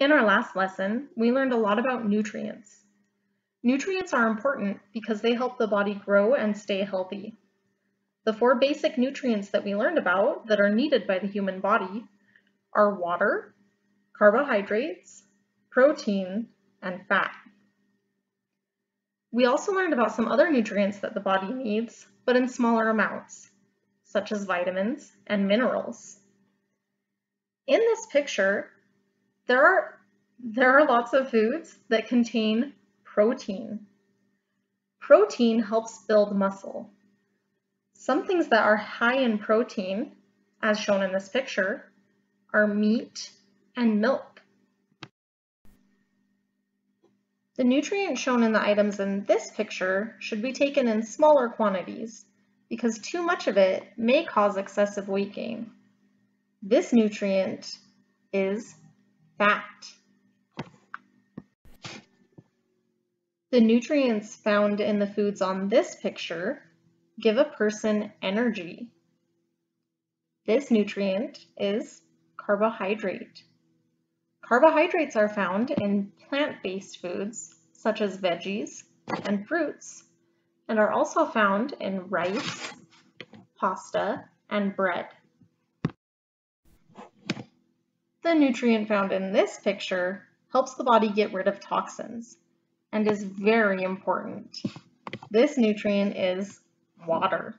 In our last lesson, we learned a lot about nutrients. Nutrients are important because they help the body grow and stay healthy. The 4 basic nutrients that we learned about that are needed by the human body are water, carbohydrates, protein, and fat. We also learned about some other nutrients that the body needs, but in smaller amounts, such as vitamins and minerals. In this picture, there are lots of foods that contain protein. Protein helps build muscle. Some things that are high in protein, as shown in this picture, are meat and milk. The nutrients shown in the items in this picture should be taken in smaller quantities because too much of it may cause excessive weight gain. This nutrient is fat. The nutrients found in the foods on this picture give a person energy. This nutrient is carbohydrate. Carbohydrates are found in plant-based foods such as veggies and fruits, and are also found in rice, pasta, and bread. The nutrient found in this picture helps the body get rid of toxins and is very important. This nutrient is water.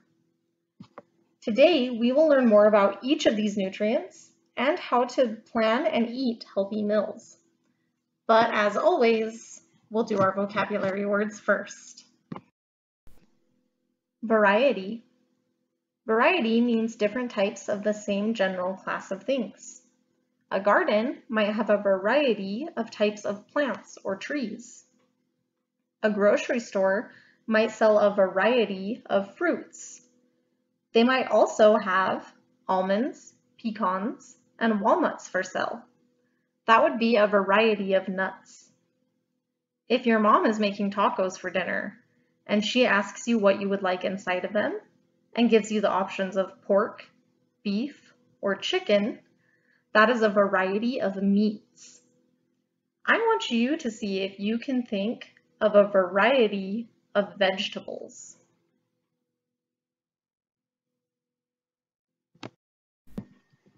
Today, we will learn more about each of these nutrients and how to plan and eat healthy meals. But as always, we'll do our vocabulary words first. Variety. Variety means different types of the same general class of things. A garden might have a variety of types of plants or trees. A grocery store might sell a variety of fruits. They might also have almonds, pecans, and walnuts for sale. That would be a variety of nuts. If your mom is making tacos for dinner and she asks you what you would like inside of them and gives you the options of pork, beef, or chicken, that is a variety of meats. I want you to see if you can think of a variety of vegetables.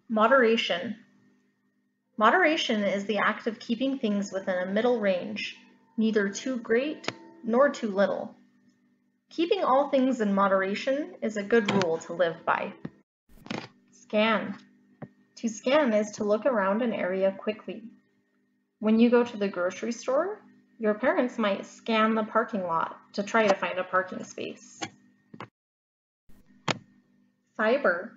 Moderation. Moderation is the act of keeping things within a middle range, neither too great nor too little. Keeping all things in moderation is a good rule to live by. Scan. To scan is to look around an area quickly. When you go to the grocery store, your parents might scan the parking lot to try to find a parking space. Fiber.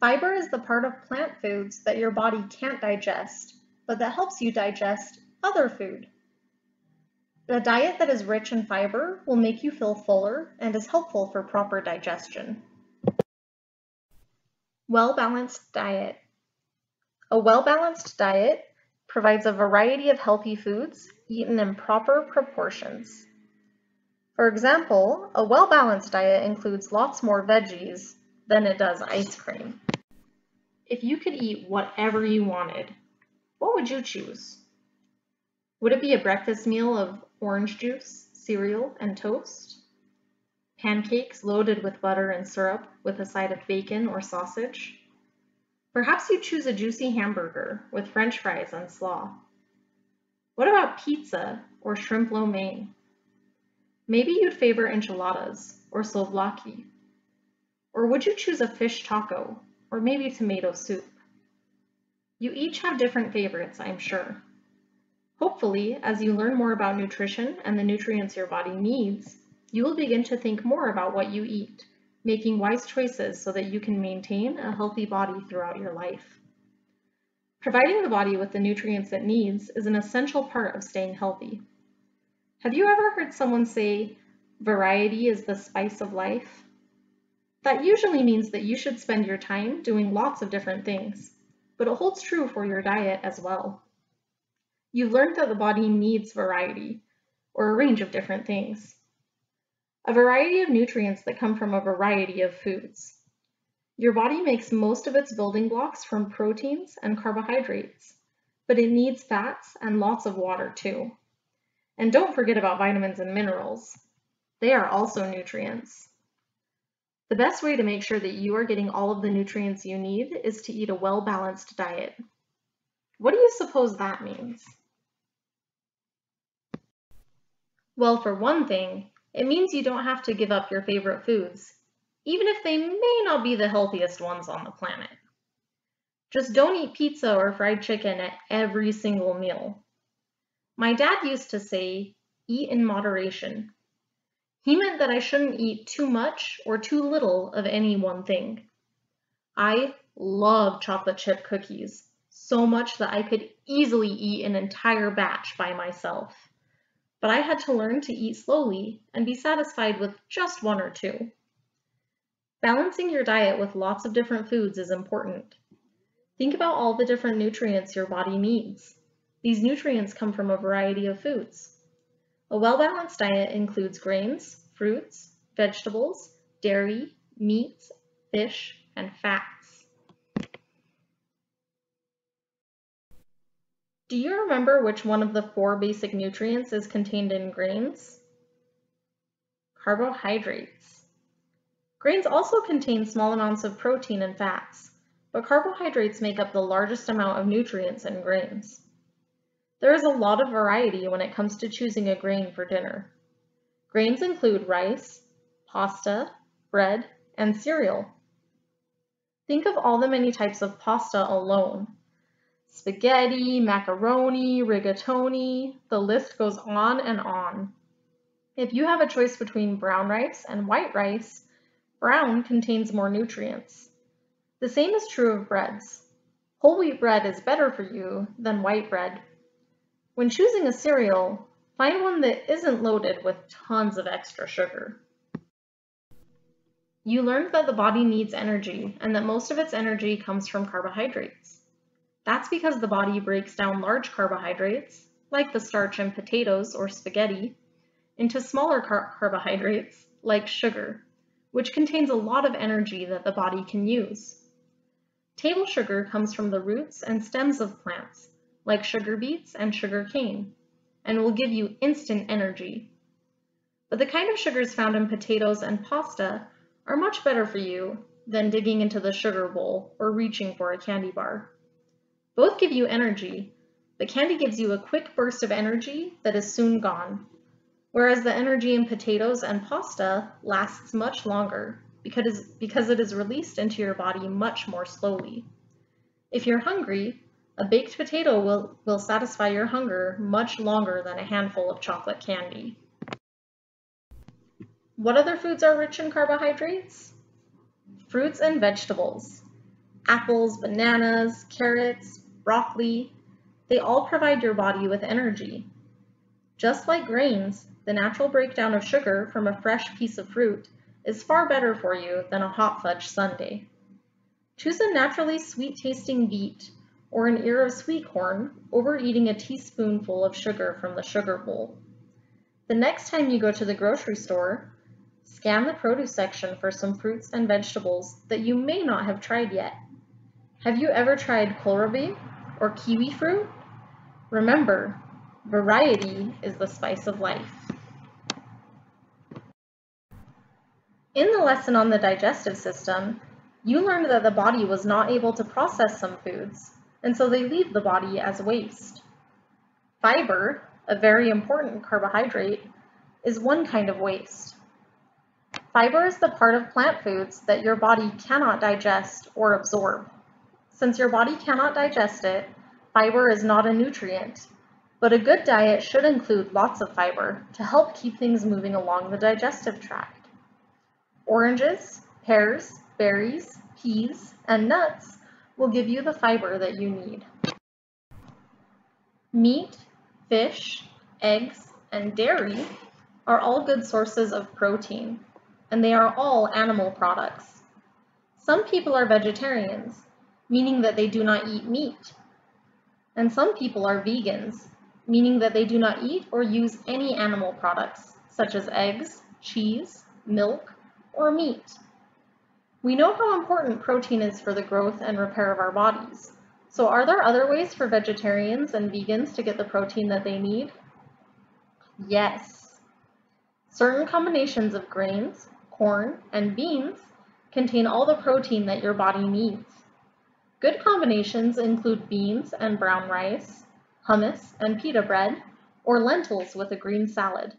Fiber is the part of plant foods that your body can't digest, but that helps you digest other food. A diet that is rich in fiber will make you feel fuller and is helpful for proper digestion. Well-balanced diet. A well-balanced diet provides a variety of healthy foods eaten in proper proportions. For example, a well-balanced diet includes lots more veggies than it does ice cream. If you could eat whatever you wanted, what would you choose? Would it be a breakfast meal of orange juice, cereal, and toast? Pancakes loaded with butter and syrup with a side of bacon or sausage? Perhaps you'd choose a juicy hamburger with French fries and slaw. What about pizza or shrimp lo mein? Maybe you'd favor enchiladas or souvlaki. Or would you choose a fish taco or maybe tomato soup? You each have different favorites, I'm sure. Hopefully, as you learn more about nutrition and the nutrients your body needs, you will begin to think more about what you eat, making wise choices so that you can maintain a healthy body throughout your life. Providing the body with the nutrients it needs is an essential part of staying healthy. Have you ever heard someone say, "Variety is the spice of life"? That usually means that you should spend your time doing lots of different things, but it holds true for your diet as well. You've learned that the body needs variety, or a range of different things. A variety of nutrients that come from a variety of foods. Your body makes most of its building blocks from proteins and carbohydrates, but it needs fats and lots of water too. And don't forget about vitamins and minerals. They are also nutrients. The best way to make sure that you are getting all of the nutrients you need is to eat a well-balanced diet. What do you suppose that means? Well, for one thing, it means you don't have to give up your favorite foods, even if they may not be the healthiest ones on the planet. Just don't eat pizza or fried chicken at every single meal. My dad used to say, eat in moderation. He meant that I shouldn't eat too much or too little of any one thing. I love chocolate chip cookies, so much that I could easily eat an entire batch by myself. But I had to learn to eat slowly and be satisfied with just one or two. Balancing your diet with lots of different foods is important. Think about all the different nutrients your body needs. These nutrients come from a variety of foods. A well-balanced diet includes grains, fruits, vegetables, dairy, meats, fish, and fats. Do you remember which one of the 4 basic nutrients is contained in grains? Carbohydrates. Grains also contain small amounts of protein and fats, but carbohydrates make up the largest amount of nutrients in grains. There is a lot of variety when it comes to choosing a grain for dinner. Grains include rice, pasta, bread, and cereal. Think of all the many types of pasta alone. Spaghetti, macaroni, rigatoni, the list goes on and on. If you have a choice between brown rice and white rice, brown contains more nutrients. The same is true of breads. Whole wheat bread is better for you than white bread. When choosing a cereal, find one that isn't loaded with tons of extra sugar. You learned that the body needs energy and that most of its energy comes from carbohydrates. That's because the body breaks down large carbohydrates, like the starch in potatoes or spaghetti, into smaller carbohydrates, like sugar, which contains a lot of energy that the body can use. Table sugar comes from the roots and stems of plants, like sugar beets and sugar cane, and will give you instant energy. But the kind of sugars found in potatoes and pasta are much better for you than digging into the sugar bowl or reaching for a candy bar. Both give you energy, but candy gives you a quick burst of energy that is soon gone, whereas the energy in potatoes and pasta lasts much longer because it is released into your body much more slowly. If you're hungry, a baked potato will satisfy your hunger much longer than a handful of chocolate candy. What other foods are rich in carbohydrates? Fruits and vegetables. Apples, bananas, carrots, broccoli, they all provide your body with energy. Just like grains, the natural breakdown of sugar from a fresh piece of fruit is far better for you than a hot fudge sundae. Choose a naturally sweet-tasting beet or an ear of sweet corn over eating a teaspoonful of sugar from the sugar bowl. The next time you go to the grocery store, scan the produce section for some fruits and vegetables that you may not have tried yet. Have you ever tried kohlrabi or kiwi fruit? Remember, variety is the spice of life. In the lesson on the digestive system, you learned that the body was not able to process some foods, and so they leave the body as waste. Fiber, a very important carbohydrate, is one kind of waste. Fiber is the part of plant foods that your body cannot digest or absorb. Since your body cannot digest it, fiber is not a nutrient, but a good diet should include lots of fiber to help keep things moving along the digestive tract. Oranges, pears, berries, peas, and nuts will give you the fiber that you need. Meat, fish, eggs, and dairy are all good sources of protein, and they are all animal products. Some people are vegetarians, meaning that they do not eat meat. And some people are vegans, meaning that they do not eat or use any animal products, such as eggs, cheese, milk, or meat. We know how important protein is for the growth and repair of our bodies, So are there other ways for vegetarians and vegans to get the protein that they need? Yes. Certain combinations of grains, corn, and beans contain all the protein that your body needs. Good combinations include beans and brown rice, hummus and pita bread, or lentils with a green salad.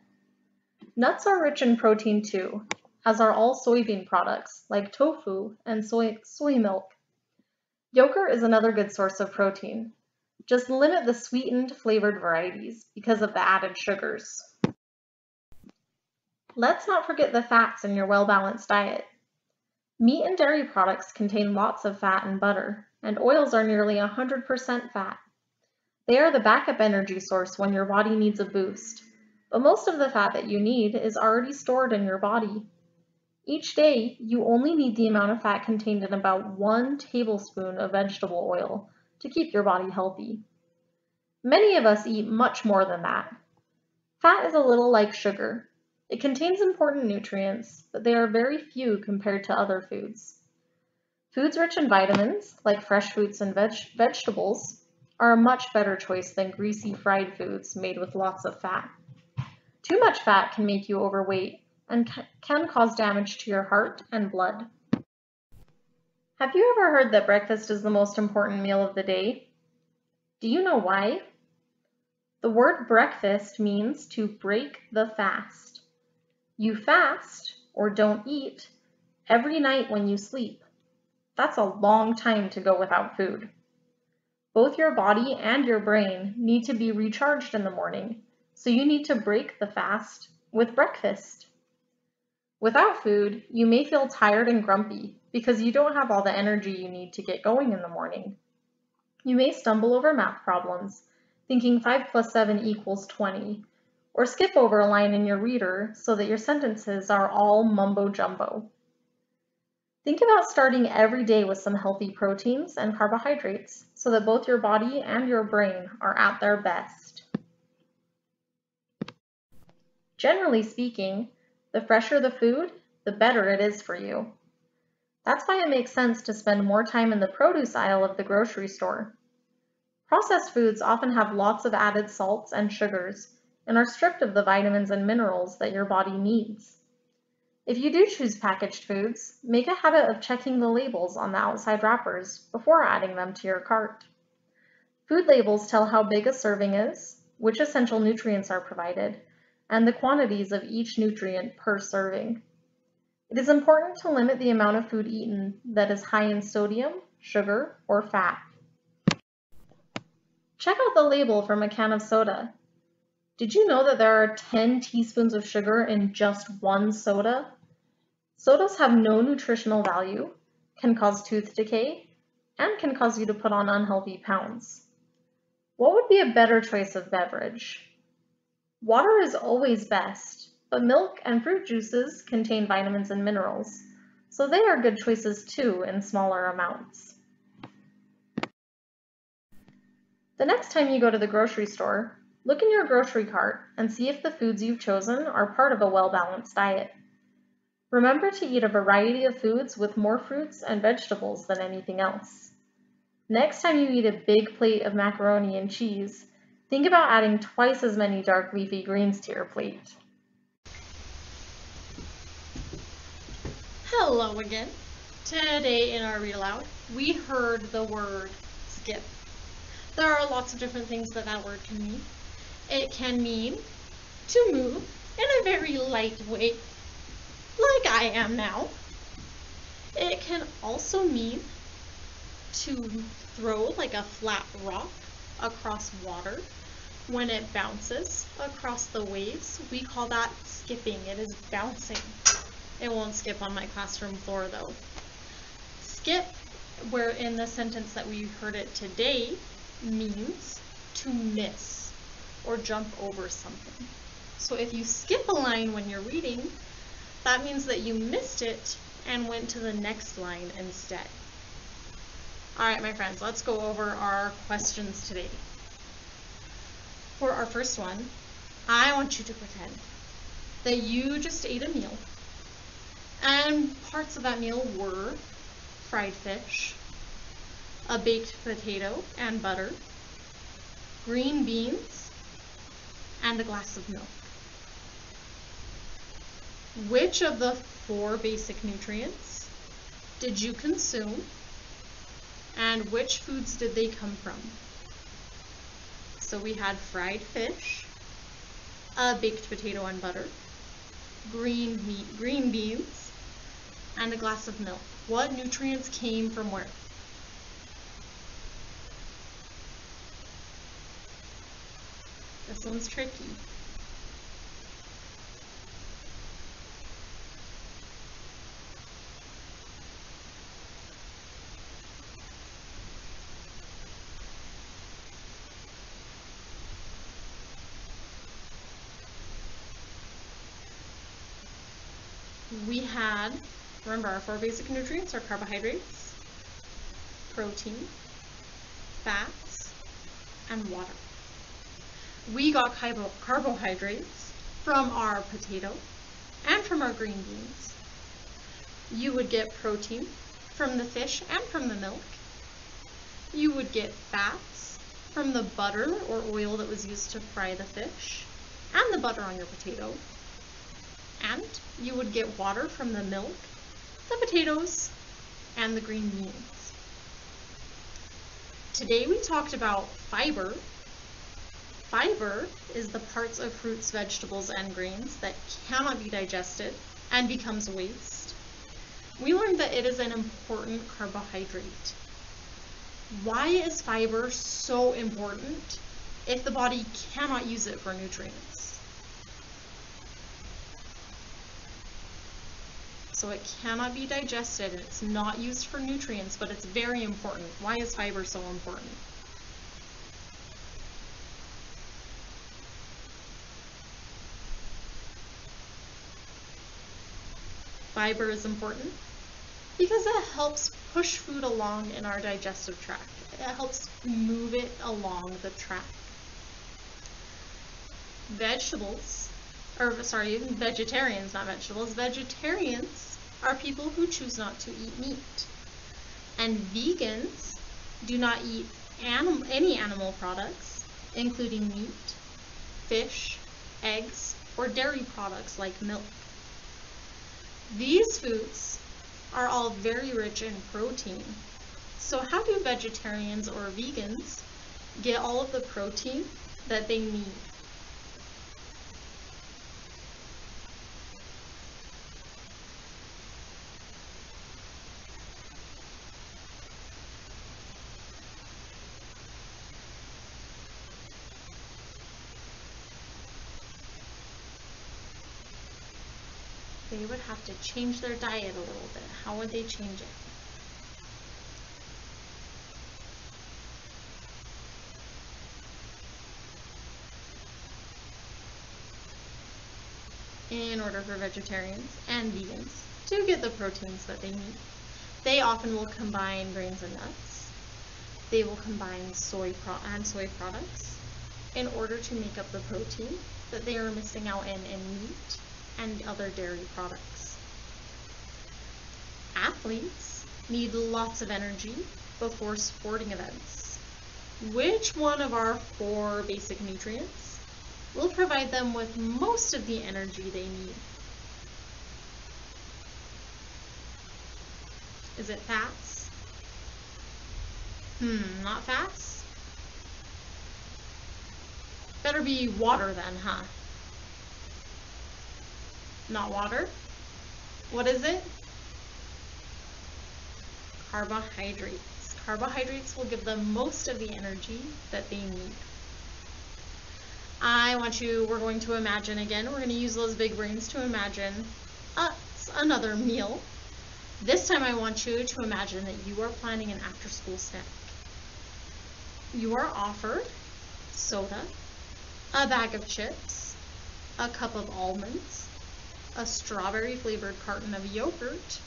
Nuts are rich in protein too, as are all soybean products like tofu and soy milk. Yogurt is another good source of protein. Just limit the sweetened, flavored varieties because of the added sugars. Let's not forget the fats in your well-balanced diet. Meat and dairy products contain lots of fat and butter, and oils are nearly 100% fat. They are the backup energy source when your body needs a boost, but most of the fat that you need is already stored in your body. Each day, you only need the amount of fat contained in about 1 tablespoon of vegetable oil to keep your body healthy. Many of us eat much more than that. Fat is a little like sugar. It contains important nutrients, but they are very few compared to other foods. Foods rich in vitamins, like fresh fruits and vegetables, are a much better choice than greasy fried foods made with lots of fat. Too much fat can make you overweight and can cause damage to your heart and blood. Have you ever heard that breakfast is the most important meal of the day? Do you know why? The word breakfast means to break the fast. You fast, or don't eat, every night when you sleep. That's a long time to go without food. Both your body and your brain need to be recharged in the morning, so you need to break the fast with breakfast. Without food, you may feel tired and grumpy because you don't have all the energy you need to get going in the morning. You may stumble over math problems, thinking 5 plus 7 equals 20, or skip over a line in your reader so that your sentences are all mumbo-jumbo. Think about starting every day with some healthy proteins and carbohydrates so that both your body and your brain are at their best. Generally speaking, the fresher the food, the better it is for you. That's why it makes sense to spend more time in the produce aisle of the grocery store. Processed foods often have lots of added salts and sugars and are stripped of the vitamins and minerals that your body needs. If you do choose packaged foods, make a habit of checking the labels on the outside wrappers before adding them to your cart. Food labels tell how big a serving is, which essential nutrients are provided, and the quantities of each nutrient per serving. It is important to limit the amount of food eaten that is high in sodium, sugar, or fat. Check out the label from a can of soda. Did you know that there are 10 teaspoons of sugar in just one soda? Sodas have no nutritional value, can cause tooth decay, and can cause you to put on unhealthy pounds. What would be a better choice of beverage? Water is always best, but milk and fruit juices contain vitamins and minerals, so they are good choices too in smaller amounts. The next time you go to the grocery store, look in your grocery cart and see if the foods you've chosen are part of a well-balanced diet. Remember to eat a variety of foods with more fruits and vegetables than anything else. Next time you eat a big plate of macaroni and cheese, think about adding twice as many dark leafy greens to your plate. Hello again. Today in our read aloud, we heard the word skip. There are lots of different things that word can mean. It can mean to move in a very light way, like I am now. It can also mean to throw like a flat rock across water. When it bounces across the waves, we call that skipping. It is bouncing. It won't skip on my classroom floor though. Skip, where in the sentence that we heard it today, means to miss or jump over something. So if you skip a line when you're reading, that means that you missed it and went to the next line instead. All right, my friends, let's go over our questions today. For our first one, I want you to pretend that you just ate a meal and parts of that meal were fried fish, a baked potato and butter, green beans, and a glass of milk. Which of the 4 basic nutrients did you consume, and which foods did they come from? So we had fried fish, a baked potato and butter, green beans, and a glass of milk. What nutrients came from where? This one's tricky. We had, remember our 4 basic nutrients are carbohydrates, protein, fats, and water. We got carbohydrates from our potato and from our green beans. You would get protein from the fish and from the milk. You would get fats from the butter or oil that was used to fry the fish and the butter on your potato. And you would get water from the milk, the potatoes, and the green beans. Today we talked about fiber. Fiber is the parts of fruits, vegetables, and grains that cannot be digested and becomes waste. We learned that it is an important carbohydrate. Why is fiber so important if the body cannot use it for nutrients? So it cannot be digested and it's not used for nutrients, but it's very important. Why is fiber so important? Fiber is important because it helps push food along in our digestive tract. It helps move it along the track. Vegetarians, not vegetables. Vegetarians are people who choose not to eat meat. And vegans do not eat any animal products, including meat, fish, eggs, or dairy products like milk. These foods are all very rich in protein. So how do vegetarians or vegans get all of the protein that they need? They would have to change their diet a little bit. How would they change it? In order for vegetarians and vegans to get the proteins that they need, they often will combine grains and nuts. They will combine soy products in order to make up the protein that they are missing out in meat and other dairy products. Athletes need lots of energy before sporting events. Which one of our 4 basic nutrients will provide them with most of the energy they need? Is it fats? Not fats? Better be water then, huh? Not water? What is it? Carbohydrates. Carbohydrates will give them most of the energy that they need. We're going to imagine again, we're going to use those big brains to imagine another meal. This time I want you to imagine that you are planning an after-school snack. You are offered soda, a bag of chips, a cup of almonds, a strawberry-flavored carton of yogurt,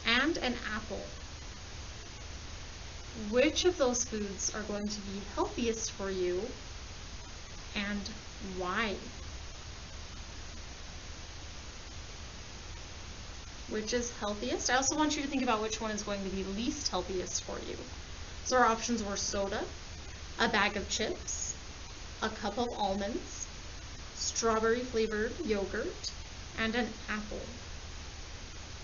and an apple. Which of those foods are going to be healthiest for you, and why? Which is healthiest? I also want you to think about which one is going to be least healthiest for you. So our options were soda, a bag of chips, a cup of almonds, strawberry flavored yogurt, and an apple.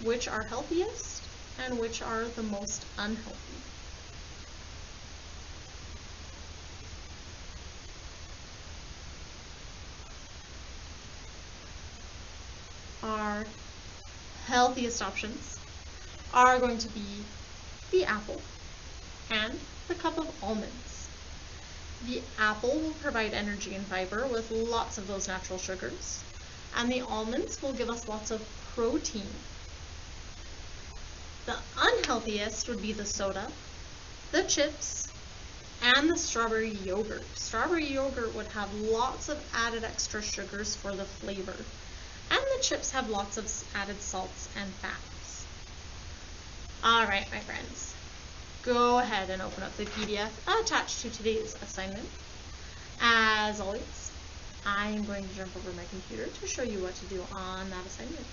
Which are healthiest and which are the most unhealthy? Our healthiest options are going to be the apple and the cup of almonds. The apple will provide energy and fiber with lots of those natural sugars, and the almonds will give us lots of protein. The unhealthiest would be the soda, the chips, and the strawberry yogurt. Strawberry yogurt would have lots of added extra sugars for the flavor, and the chips have lots of added salts and fats. All right, my friends, go ahead and open up the PDF attached to today's assignment. As always, I'm going to jump over my computer to show you what to do on that assignment.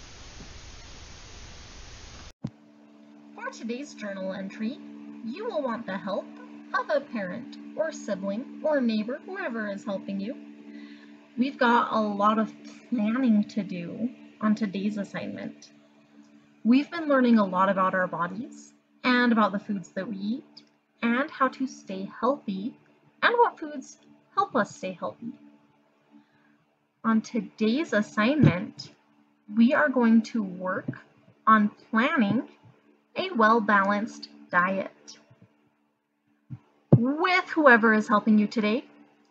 For today's journal entry, you will want the help of a parent or sibling or neighbor, whoever is helping you. We've got a lot of planning to do on today's assignment. We've been learning a lot about our bodies and about the foods that we eat and how to stay healthy and what foods help us stay healthy. On today's assignment, we are going to work on planning a well-balanced diet. With whoever is helping you today,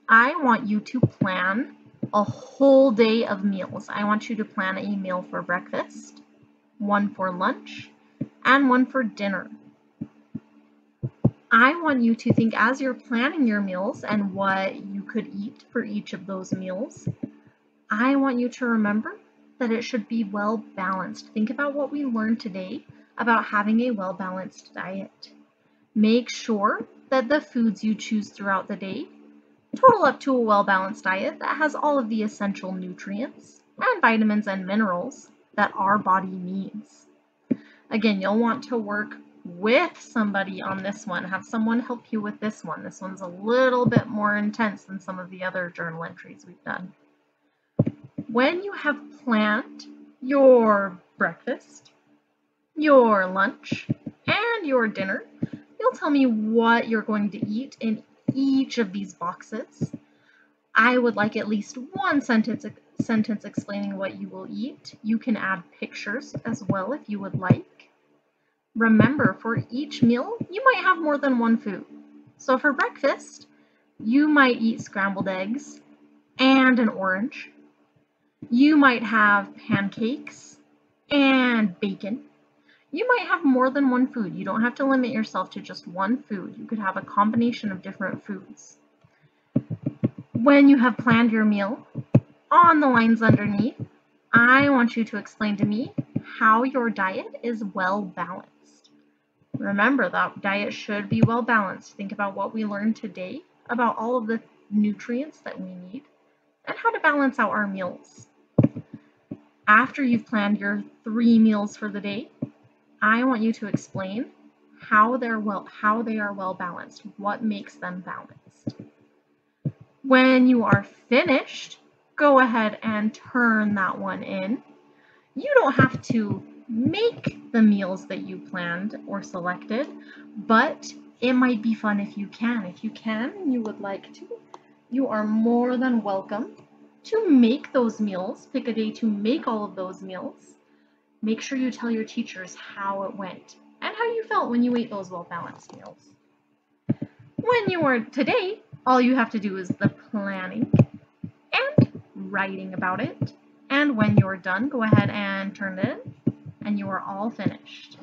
I want you to plan a whole day of meals. I want you to plan a meal for breakfast, one for lunch, and one for dinner. I want you to think as you're planning your meals and what you could eat for each of those meals. I want you to remember that it should be well balanced. Think about what we learned today about having a well-balanced diet. Make sure that the foods you choose throughout the day total up to a well-balanced diet that has all of the essential nutrients and vitamins and minerals that our body needs. Again, you'll want to work with somebody on this one. Have someone help you with this one. This one's a little bit more intense than some of the other journal entries we've done. When you have planned your breakfast, your lunch, and your dinner, you'll tell me what you're going to eat in each of these boxes. I would like at least one sentence explaining what you will eat. You can add pictures as well if you would like. Remember, for each meal, you might have more than one food. So for breakfast, you might eat scrambled eggs and an orange. You might have pancakes and bacon. You might have more than one food. You don't have to limit yourself to just one food. You could have a combination of different foods. When you have planned your meal, on the lines underneath, I want you to explain to me how your diet is well balanced. Remember, that diet should be well balanced. Think about what we learned today about all of the nutrients that we need and how to balance out our meals. After you've planned your 3 meals for the day, I want you to explain how they are well balanced, what makes them balanced. When you are finished, go ahead and turn that one in. You don't have to make the meals that you planned or selected, but it might be fun if you can. If you can and you would like to, you are more than welcome to make those meals. Pick a day to make all of those meals. Make sure you tell your teachers how it went and how you felt when you ate those well-balanced meals. When you are today, all you have to do is the planning and writing about it. And when you're done, go ahead and turn it in, and you are all finished.